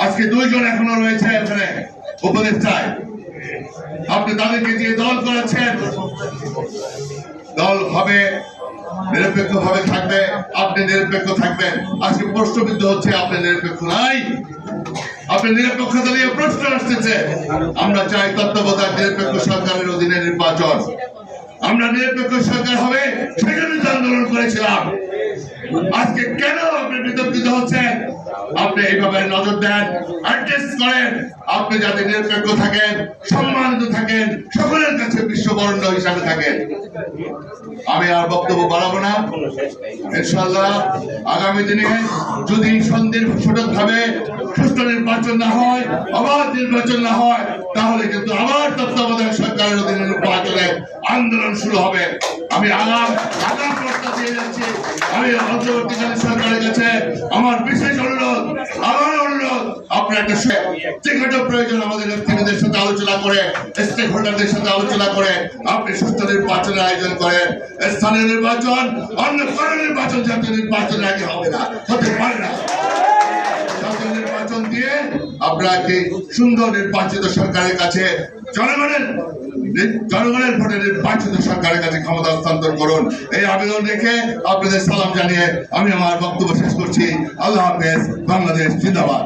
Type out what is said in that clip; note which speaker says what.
Speaker 1: আজকে দুইজন এখনো রয়েছে এখানে উপদেষ্টায়, আপনি তাদেরকে দিয়ে দল করাচ্ছেন। দল হবে নিরপেক্ষ ভাবে থাকবে, আপনি নিরপেক্ষ থাকবেন। আজকে প্রশ্নবিদ্ধ হচ্ছে আপনি নিরপেক্ষ নাই, আপনি নিরপেক্ষতা নিয়ে প্রশ্ন আসতেছে। আমরা চাই তত্ত্বাবধায়ক নিরপেক্ষ সরকারের অধীনে নির্বাচন। আমরা নিরপেক্ষ সরকার হবে সেজন্য আন্দোলন করেছিলাম। আজকে কেন আপনি বিতর্কিত হচ্ছেন? আপনি এইভাবে নজর দেন, অ্যাডজাস্ট করেন, আপনি যাতে নিরপেক্ষ থাকেন, সম্মানিত থাকেন, সকলের কাছে বিশ্ববরেণ্য হিসাবে থাকেন। আমি আর বক্তব্য বাড়াবো না। ইনশাআল্লাহ আগামী দিনে যদি সঠিকভাবে সুষ্ঠু নির্বাচন না হয়, অবাধ নির্বাচন না হয়, তাহলে কিন্তু আবার তত্ত্বাবধায়ক সরকারের অধীনে নির্বাচনে আন্দোলন শুরু হবে। আমি আগাম প্রস্তাব দিয়ে যাচ্ছি। আমি অন্তর্বর্তীকালীন সরকারের কাছে আমার বিশেষ অনুরোধ, আমার অনুরোধ, আপনার একটা যেখানে প্রয়োজন আমাদের নেতৃবৃন্দের সাথে আলোচনা করে, স্টেক হোল্ডারদের সাথে আলোচনা করে আপনি সুষ্ঠু নির্বাচনের আয়োজন করেন। স্থানীয় নির্বাচন অন্য কোনো নির্বাচন জাতীয় নির্বাচনের আগে হবে না, হতে পারে না। জাতীয় নির্বাচন দিয়ে আপনাকে সুন্দর নির্বাচিত সরকারের কাছে জনগণের ভোটে নির্বাচিত সরকারের কাছে ক্ষমতা হস্তান্তর করুন। এই আবেদন রেখে আপনাদের সালাম জানিয়ে আমি আমার বক্তব্য শেষ করছি। আল্লাহ হাফেজ। বাংলাদেশ জিন্দাবাদ।